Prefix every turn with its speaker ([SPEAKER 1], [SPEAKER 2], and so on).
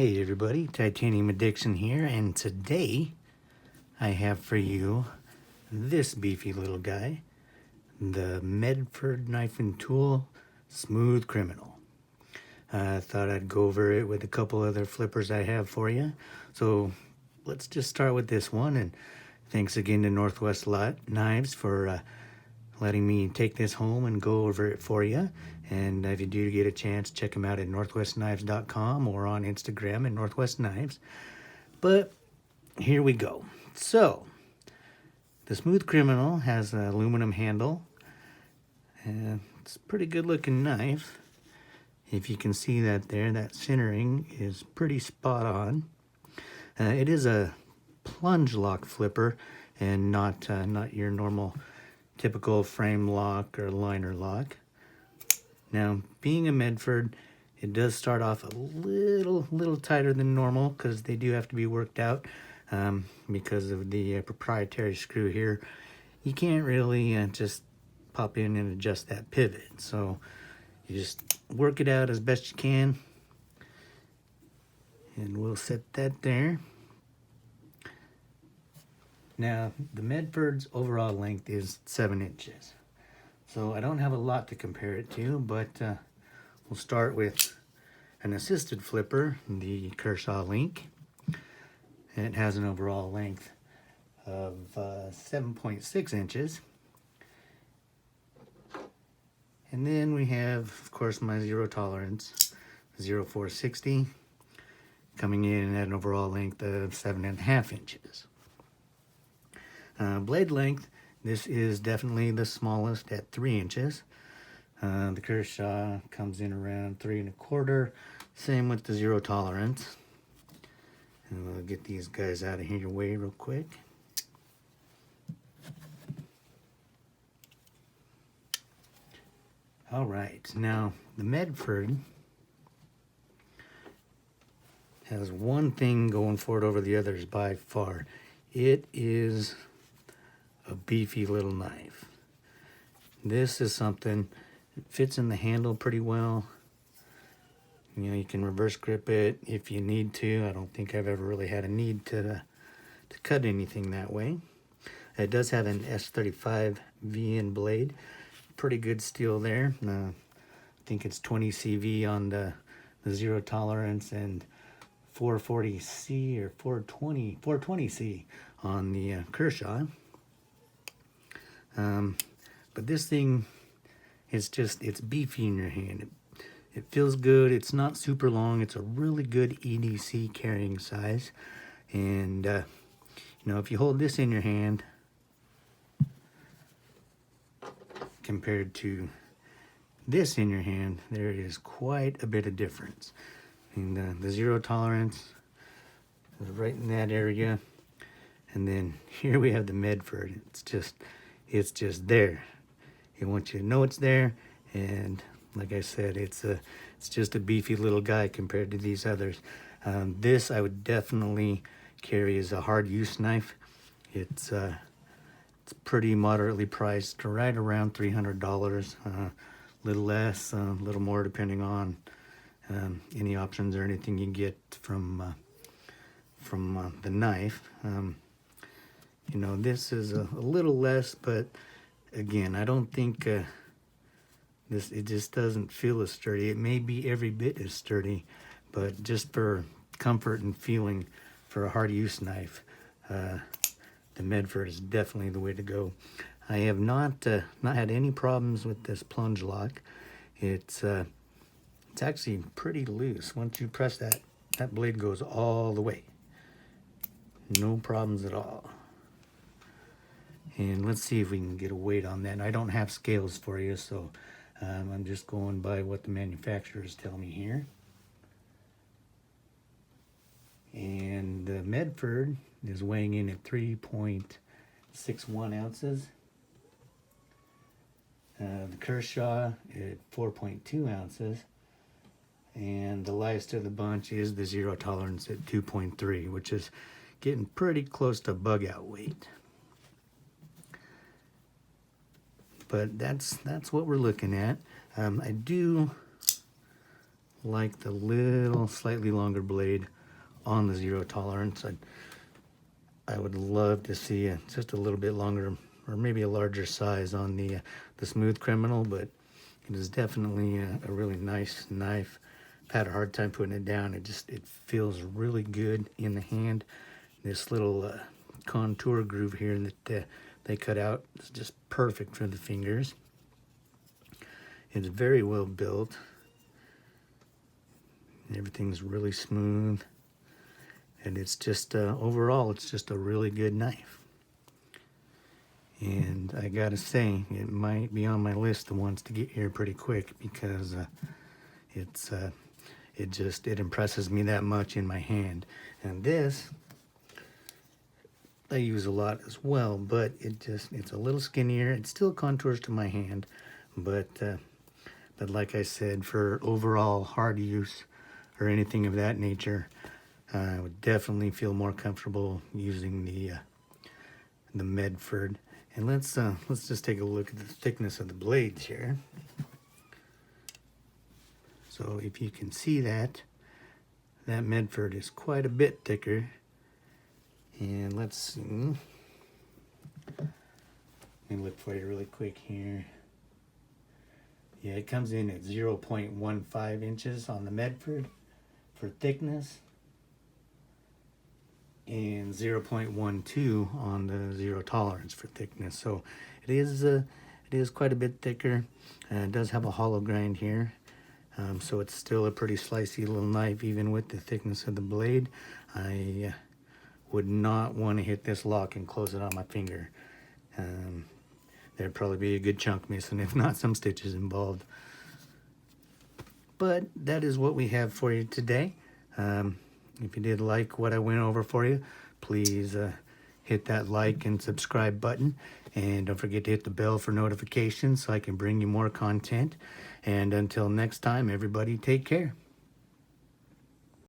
[SPEAKER 1] Hey everybody, Titanium Addiction here, and today I have for you this beefy little guy, the Medford Knife and Tool Smooth Criminal. I thought I'd go over it with a couple other flippers I have for you. So let's just start with this one, and thanks again to Northwest Knives for letting me take this home and go over it for you. And if you do get a chance, check them out at northwestknives.com or on Instagram at Northwest Knives. But here we go. So, the Smooth Criminal has an aluminum handle. And it's a pretty good looking knife. If you can see that there, that centering is pretty spot on. It is a plunge lock flipper and not your normal typical frame lock or liner lock. Now, being a Medford, it does start off a little tighter than normal because they do have to be worked out because of the proprietary screw here. You can't really just pop in and adjust that pivot. So you just work it out as best you can. And we'll set that there. Now, the Medford's overall length is 7 inches. So I don't have a lot to compare it to, but we'll start with an assisted flipper, the Kershaw Link. And it has an overall length of 7.6 inches. And then we have, of course, my zero tolerance, 0460, coming in at an overall length of 7.5 inches. Blade length, this is definitely the smallest at 3 inches. The Kershaw comes in around 3 1/4. Same with the zero tolerance. And we'll get these guys out of here way real quick. All right, now the Medford has one thing going for it over the others by far. It is a beefy little knife. This is something, it fits in the handle pretty well. You know, you can reverse grip it if you need to. I don't think I've ever really had a need to cut anything that way. It does have an S35 VN blade. Pretty good steel there. I think it's 20 CV on the zero tolerance and 440C or 420C on the Kershaw. But this thing is just, it's beefy in your hand. It feels good. It's not super long. It's a really good EDC carrying size. And, you know, if you hold this in your hand compared to this in your hand, there is quite a bit of difference. And the zero tolerance is right in that area. And then here we have the Medford. It's just there. It wants you to know it's there, and like I said, it's just a beefy little guy compared to these others. This I would definitely carry as a hard use knife. It's pretty moderately priced, right around $300. A little less, a little more depending on any options or anything you get from the knife. You know, this is a little less, but again, I don't think it just doesn't feel as sturdy. It may be every bit as sturdy, but just for comfort and feeling for a hard use knife, the Medford is definitely the way to go. I have not had any problems with this plunge lock. It's actually pretty loose. Once you press that blade goes all the way. No problems at all. And let's see if we can get a weight on that. And I don't have scales for you, so I'm just going by what the manufacturers tell me here. And the Medford is weighing in at 3.61 ounces. The Kershaw at 4.2 ounces. And the lightest of the bunch is the zero tolerance at 2.3, which is getting pretty close to bug out weight. But that's what we're looking at. I do like the little slightly longer blade on the zero tolerance. I would love to see just a little bit longer or maybe a larger size on the Smooth Criminal, but it is definitely a really nice knife. I've had a hard time putting it down. It feels really good in the hand. This little contour groove here that they cut out is just perfect for the fingers. It's very well built. Everything's really smooth. And it's just, overall, it's just a really good knife. And I gotta say, it might be on my list of ones to get here pretty quick, because it impresses me that much in my hand. And this, I use a lot as well, but it's a little skinnier. It still contours to my hand, but like I said, for overall hard use or anything of that nature, I would definitely feel more comfortable using the Medford. And let's just take a look at the thickness of the blades here. So if you can see that Medford is quite a bit thicker. And let's see. Let me look for you really quick here. Yeah, it comes in at 0.15 inches on the Medford for thickness, and 0.12 on the zero tolerance for thickness. So it is quite a bit thicker. It does have a hollow grind here, so it's still a pretty slicey little knife even with the thickness of the blade. I would not want to hit this lock and close it on my finger. There'd probably be a good chunk missing, if not some stitches involved. But that is what we have for you today. If you did like what I went over for you, please hit that like and subscribe button. And don't forget to hit the bell for notifications so I can bring you more content. And until next time, everybody take care.